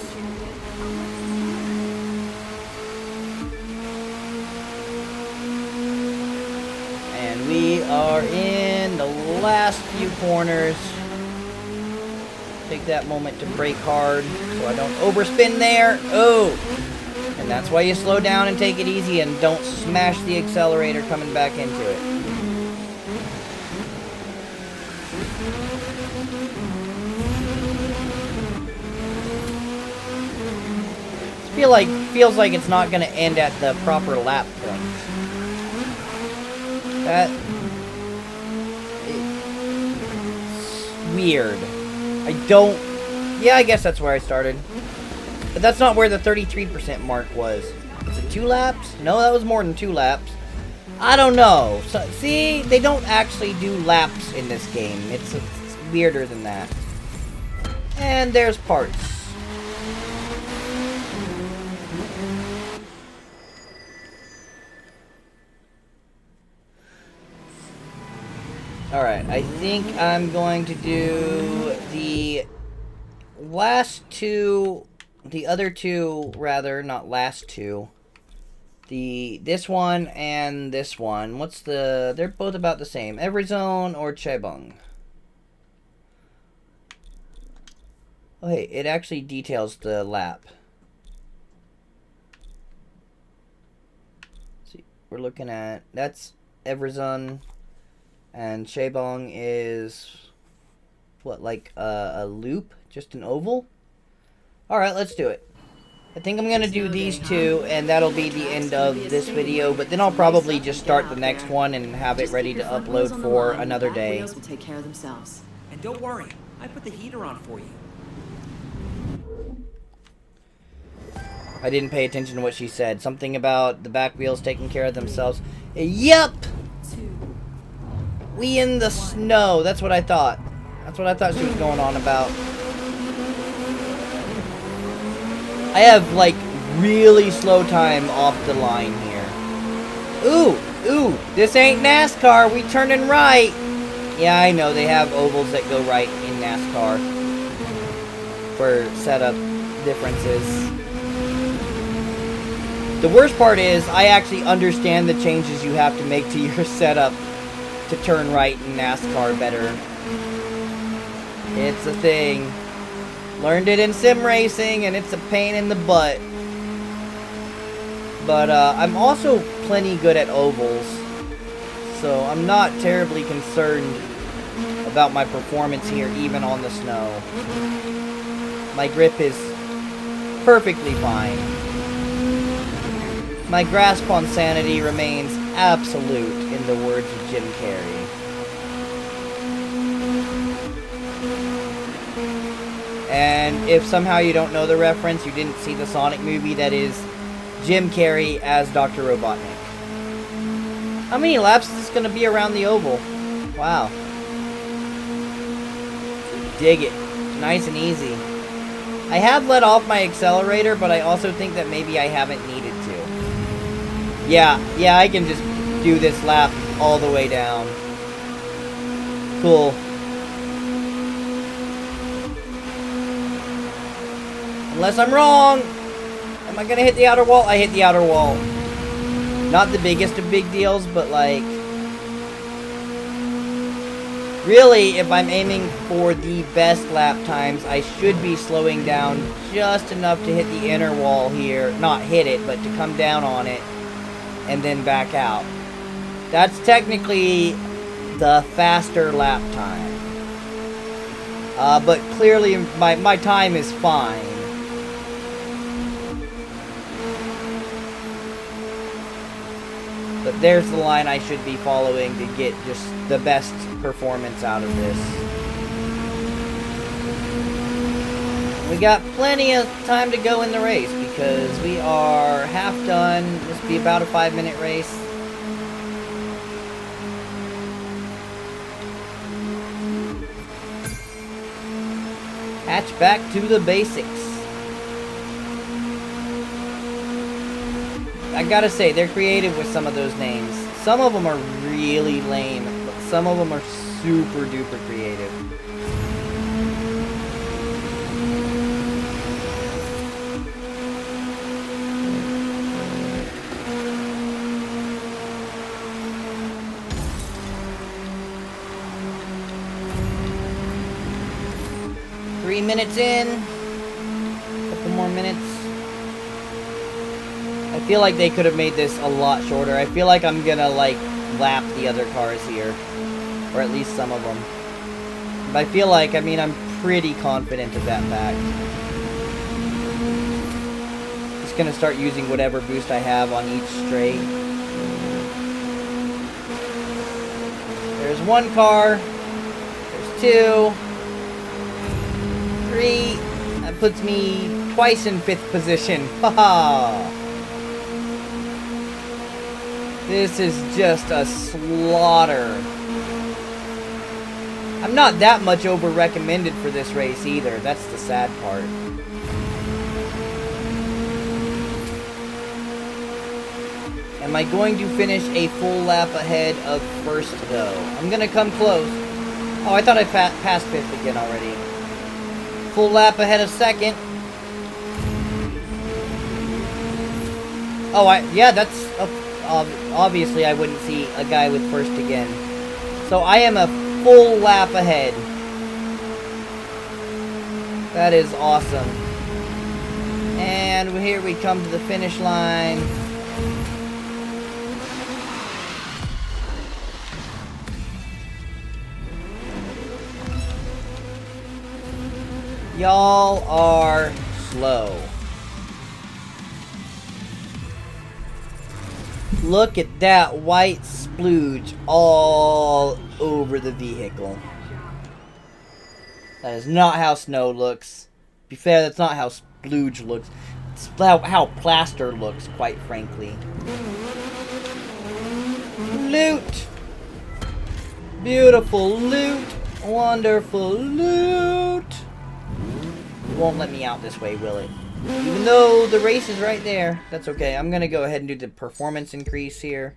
And we are in the last few corners. Take that moment to brake hard so I don't overspin there. Oh! And that's why you slow down and take it easy and don't smash the accelerator coming back into it. Feels like it's not gonna end at the proper lap point. It's weird. Yeah, I guess that's where I started. But that's not where the 33% mark was. Was it 2 laps? No, that was more than 2 laps. I don't know. So, see, they don't actually do laps in this game. It's weirder than that. And there's parts. Alright, I think I'm going to do the last two, the other two, rather, not last two. This one and this one. They're both about the same. Everzone or Chaebang? Oh, hey, it actually details the lap. See, we're looking at, that's Everzone. And Chaebang is, what, like a loop? Just an oval? Alright, let's do it. I think I'm going to do these two, and that'll be the end of this video, but then I'll probably just start the next one and have it ready to upload for another day. Will take care of themselves. And don't worry, I put the heater on for you. I didn't pay attention to what she said. Something about the back wheels taking care of themselves. Yup! We in the snow. That's what I thought. That's what I thought she was going on about. I have, like, really slow time off the line here. Ooh, this ain't NASCAR. We turning right. Yeah, I know. They have ovals that go right in NASCAR for setup differences. The worst part is, I actually understand the changes you have to make to your setup to turn right in NASCAR better. It's a thing. Learned it in sim racing, and it's a pain in the butt. But I'm also plenty good at ovals, so I'm not terribly concerned about my performance here, even on the snow. My grip is perfectly fine. My grasp on sanity remains absolute, in the words of Jim Carrey. And if somehow you don't know the reference, you didn't see the Sonic movie, that is Jim Carrey as Dr. Robotnik. How many laps is this going to be around the oval? Wow. Dig it. Nice and easy. I have let off my accelerator, but I also think that maybe I haven't needed to. Yeah, I can just do this lap all the way down. Cool. Unless I'm wrong. Am I gonna hit the outer wall? I hit the outer wall. Not the biggest of big deals, but like, really, if I'm aiming for the best lap times, I should be slowing down just enough to hit the inner wall here. Not hit it, but to come down on it and then back out. That's technically the faster lap time. But clearly my time is fine. But there's the line I should be following to get just the best performance out of this. We got plenty of time to go in the race because we are half done. This will be about a 5-minute race. Hatch back to the basics. I gotta say, they're creative with some of those names. Some of them are really lame, but some of them are super duper creative. Three minutes in. Couple more minutes. I feel like they could have made this a lot shorter. I feel like I'm gonna, like, lap the other cars here. Or at least some of them. But I feel like, I'm pretty confident of that fact. Just gonna start using whatever boost I have on each straight. There's one car. There's two. 3. That puts me twice in 5th position. Haha. This is just a slaughter. I'm not that much over recommended for this race either. That's the sad part. Am I going to finish a full lap ahead of first though? I'm gonna come close. Oh, I thought I passed fifth again already. Full lap ahead of second. Oh, yeah, that's obviously I wouldn't see a guy with first again. So I am a full lap ahead. That is awesome. And here we come to the finish line. Y'all are slow. Look at that white splooge all over the vehicle. That is not how snow looks. To be fair, that's not how splooge looks. It's how plaster looks, quite frankly. Loot! Beautiful loot! Wonderful loot! It won't let me out this way, will it? Even though the race is right there. That's okay. I'm gonna go ahead and do the performance increase here.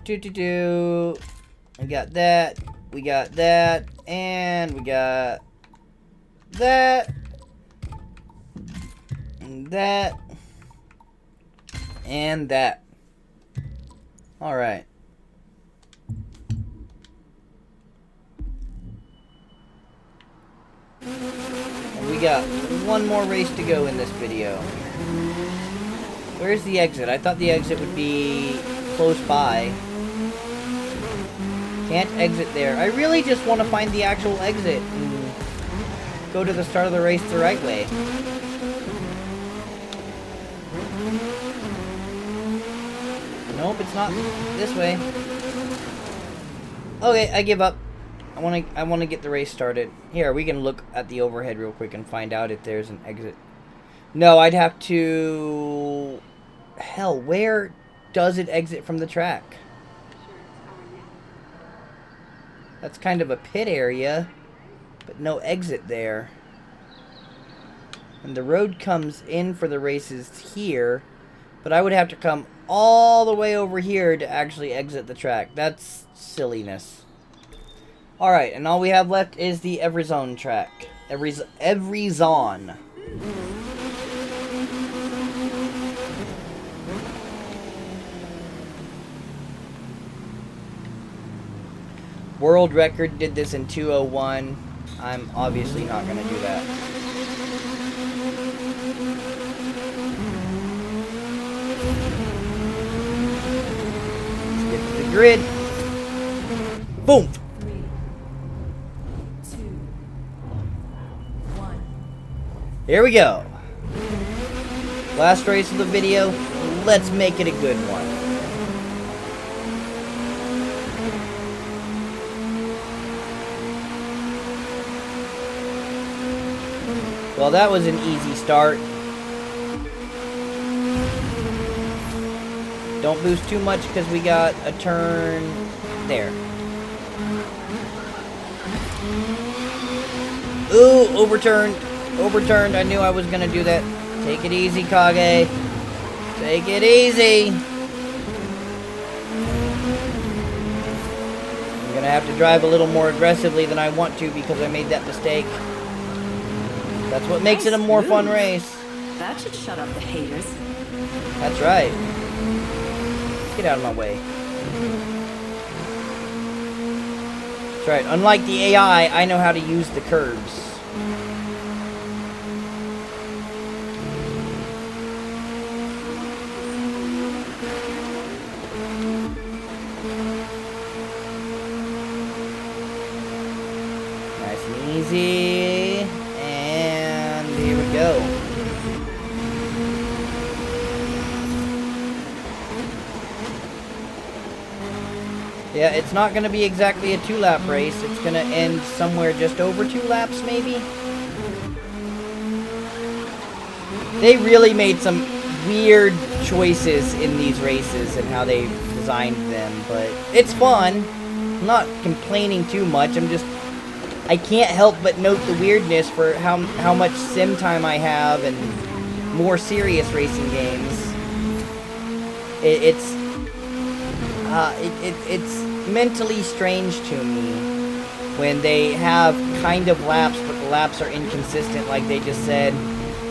We got that. We got that. And we got that. And that. And that. Alright. And we got one more race to go in this video. Where's the exit? I thought the exit would be close by. Can't exit there. I really just want to find the actual exit and go to the start of the race the right way. Nope, it's not this way. Okay, I give up. I want to get the race started. Here, we can look at the overhead real quick and find out if there's an exit. No, I'd have to... Hell, where does it exit from the track? That's kind of a pit area, but no exit there. And the road comes in for the races here, but I would have to come all the way over here to actually exit the track. That's silliness. Alright, and all we have left is the Everzone track. Everzone. World record did this in 2:01. I'm obviously not going to do that. Let's get to the grid. Boom! 3, 2, 1. Here we go. Last race of the video. Let's make it a good one. Well, that was an easy start. Don't boost too much because we got a turn there. Ooh, overturned. Overturned. I knew I was going to do that. Take it easy, Kage. Take it easy. I'm going to have to drive a little more aggressively than I want to because I made that mistake. That's what makes it a more fun race. That should shut up the haters. That's right. Get out of my way. That's right. Unlike the AI, I know how to use the curbs. Nice and easy. And here we go. Yeah, it's not going to be exactly a 2-lap race. It's going to end somewhere just over 2 laps, maybe. They really made some weird choices in these races and how they designed them, but it's fun. I'm not complaining too much. I can't help but note the weirdness for how much sim time I have and more serious racing games. It's mentally strange to me when they have kind of laps, but the laps are inconsistent. Like they just said,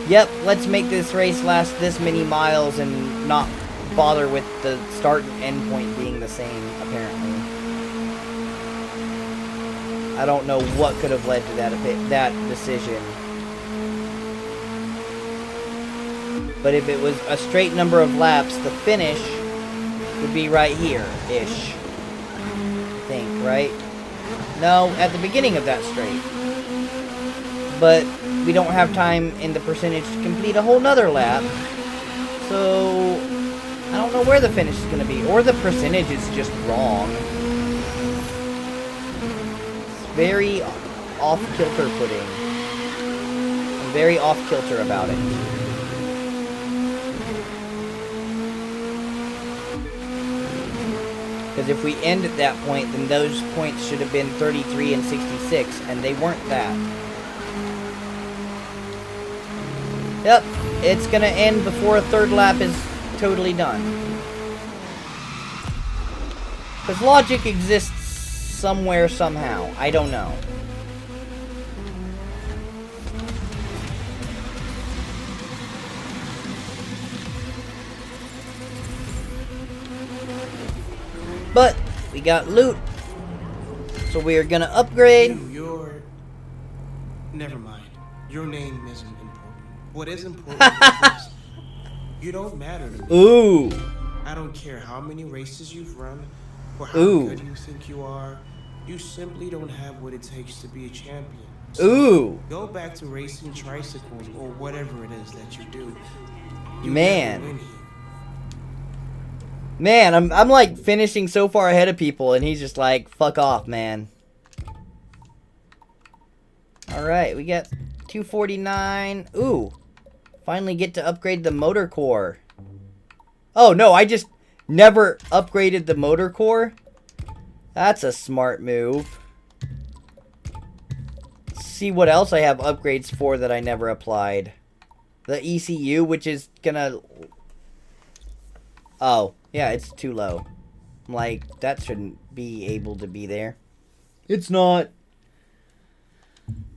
yep, let's make this race last this many miles and not bother with the start and end point being the same, apparently. I don't know what could have led to that decision. But if it was a straight number of laps, the finish would be right here-ish. I think, right? No, at the beginning of that straight. But we don't have time in the percentage to complete a whole nother lap. So, I don't know where the finish is going to be. Or the percentage is just wrong. It's very off-kilter pudding. I'm very off-kilter about it. Because if we end at that point, then those points should have been 33 and 66, and they weren't that. Yep, it's gonna end before a third lap is totally done. Because logic exists somewhere, somehow. I don't know. But we got loot, so we are gonna upgrade. Never mind. Your name isn't important. What is important is you don't matter to me. Ooh. I don't care how many races you've run or how Ooh. good you think you are. You simply don't have what it takes to be a champion. So Ooh. go back to racing tricycles or whatever it is that you do. You Man. never win here. Man, I'm like finishing so far ahead of people, and he's just like, fuck off, man. Alright, we got 249. Ooh. Finally get to upgrade the motor core. Oh, no, I just never upgraded the motor core. That's a smart move. Let's see what else I have upgrades for that I never applied. The ECU, which is gonna... Oh, yeah, it's too low. I'm like, that shouldn't be able to be there. It's not.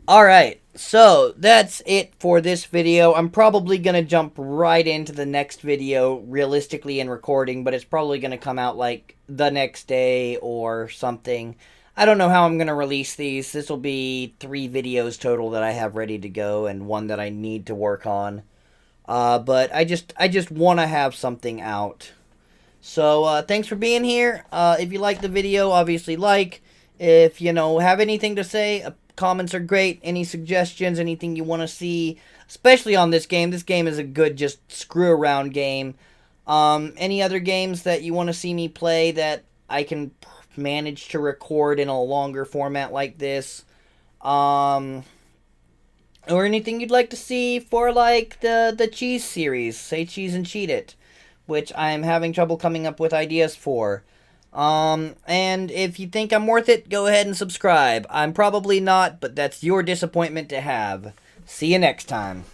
Alright, so that's it for this video. I'm probably going to jump right into the next video, realistically in recording, but it's probably going to come out like the next day or something. I don't know how I'm going to release these. This will be 3 videos total that I have ready to go and 1 that I need to work on. But I just want to have something out. So, thanks for being here. If you liked the video, obviously like. If, have anything to say, comments are great. Any suggestions, anything you want to see, especially on this game. This game is a good, just screw-around game. Any other games that you want to see me play that I can manage to record in a longer format like this? Or anything you'd like to see for, like, the Cheese series. Say Cheese and Cheat It, which I'm having trouble coming up with ideas for. And if you think I'm worth it, go ahead and subscribe. I'm probably not, but that's your disappointment to have. See you next time.